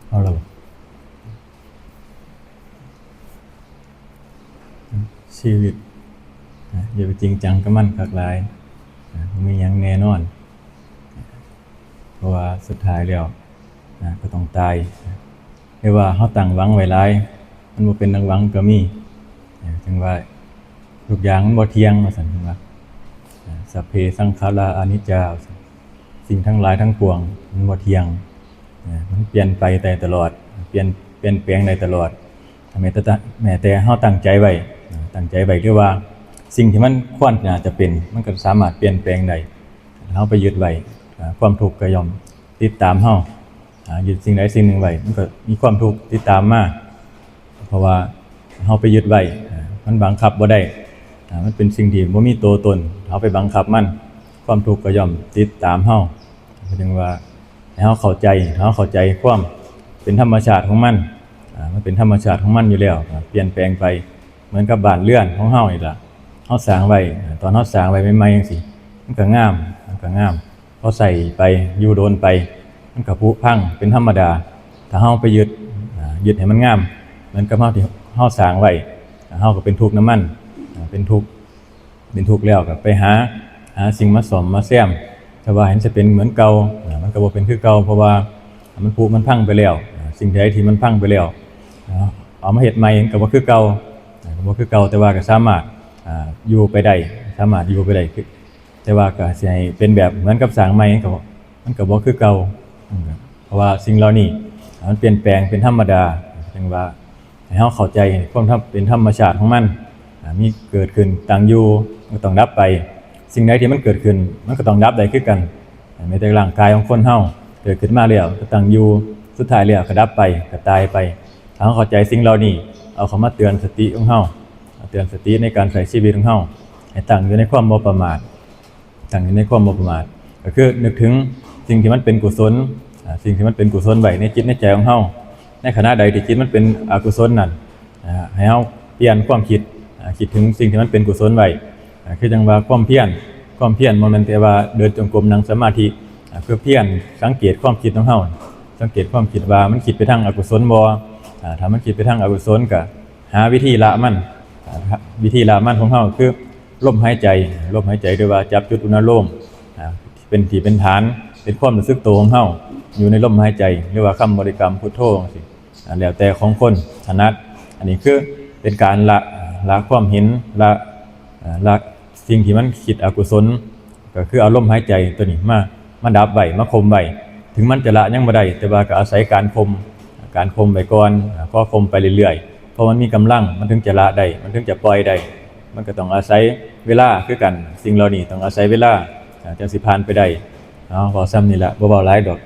เอาเราชีวิตอย่าไปจริงจังกับมันคักหลายมีหยังแน่นอนเพราะว่าสุดท้ายแล้วก็ต้องตายไม่ว่าเฮาตั้งหวังไว้หลายมันบ่เป็นดังหวังก็มีจังว่าทุกอย่างมันบ่เที่ยงว่าซั่นว่าสัพเพสังขาราอนิจจาสิ่งทั้งหลายทั้งปวงมันบ่เที่ยงมันเปลี่ยนไปแต่ตลอดเปลี่ยนแปลงได้ตลอดแม้แต่เฮาตั้งใจไว้หรือว่าสิ่งที่มันควรจะเป็นมันก็สามารถเปลี่ยนแปลงได้เฮาไปยึดไว้ความทุกข์ก็ย่อมติดตามเฮายึดสิ่งใดสิ่งหนึ่งไว้มันก็มีความทุกข์ติดตามมาเพราะว่าเฮาไปยึดไว้มันบังคับบ่ได้มันเป็นสิ่งที่บ่มีตัวตนเฮาไปบังคับมันความทุกข์ก็ย่อมติดตามเฮาจึงว่าให้เฮาเข้าใจความเป็นธรรมชาติของมันมันเป็นธรรมชาติของมันอยู่แล้วเปลี่ยนแปลงไปเหมือนกับบ้านเรือนของเฮานี่ล่ะเฮาสร้างไว้ตอนเฮาสร้างไว้ใหม่ๆจังซี่มันก็งามพอใส่ไปอยู่โดนไปมันก็ผุพังเป็นธรรมดาถ้าเฮาไปยึดให้มันงามเหมือนกับเฮาที่เฮาสร้างไว้เฮาก็เป็นทุกข์นำมันเป็นทุกข์แล้วก็ไปหาสิ่งมาซ่อมมาแซมถ้าว่าเห็นจะเป็นเหมือนเก่ามันก็บ่เป็นคือเก่าเพราะว่ามันผุมันพังไปแล้วสิ่งใดที่มันพังไปแล้วเอามาเฮ็ดใหม่ก็บ่คือเก่าแต่ว่าก็สามารถอยู่ไปได้แต่ว่าก็สิให้เป็นแบบเหมือนกับสร้างใหม่ก็มันก็บ่คือเก่าเพราะว่าสิ่งเหล่านี้มันเปลี่ยนแปลงเป็นธรรมดาจังว่าให้เฮาเข้าใจความเป็นธรรมชาติของมันมีเกิดขึ้นตั้งอยู่ก็ต้องดับไปสิ่งใดที่มันเกิดขึ้นมันก็ต้องดับได้คือกันแม้แต่ร่างกายของคนเฮาเกิดขึ้นมาแล้วก็ตั้งอยู่สุดท้ายแล้วก็ดับไปก็ตายไปถ้าเฮาเข้าใจสิ่งเหล่านี้เอาเข้ามาเตือนสติของเฮาในการใช้ชีวิตของเฮาให้ตั้งอยู่ในความบ่ประมาทก็คือนึกถึงสิ่งที่มันเป็นกุศลไว้ในจิตในใจของเฮาในขณะใดที่จิตมันเป็นอกุศลนั่นให้เฮาเปลี่ยนความคิดถึงสิ่งที่มันเป็นกุศลไว้คือจังว่าความเพียรบ่แม่นแต่ว่าเดินจงกรมนั่งสมาธิเพื่อเพียรสังเกตความคิดของเฮาสังเกตความคิดว่ามันคิดไปทางอกุศลบ่ถ้ามันคิดไปทางอกุศลก็หาวิธีละมันของเฮาคือลมหายใจหรือว่าจับจุดอุณโลมเป็นที่เป็นฐานเป็นความรู้สึกตัวของเฮาอยู่ในลมหายใจหรือว่าคำบริกรรมพุทโธจังซี่แล้วแต่ของคนถนัดอันนี้คือเป็นการละความเห็นละสิ่งที่มันคิดอกุศลก็คือเอาลมหายใจตัวนี้มาดับไว้มาข่มไว้ถึงมันจะละยังบ่ได้แต่ว่าก็อาศัยการข่มไว้ก่อนพอข่มไปเรื่อยๆเพราะมันมีกำลังมันถึงจะละได้มันถึงจะปล่อยได้มันก็ต้องอาศัยเวลาคือกันสิ่งเหล่านี้ต้องอาศัยเวลาจังสิผ่านไปได้พอซ้ำนี่ละบ่เว้าหลายดอก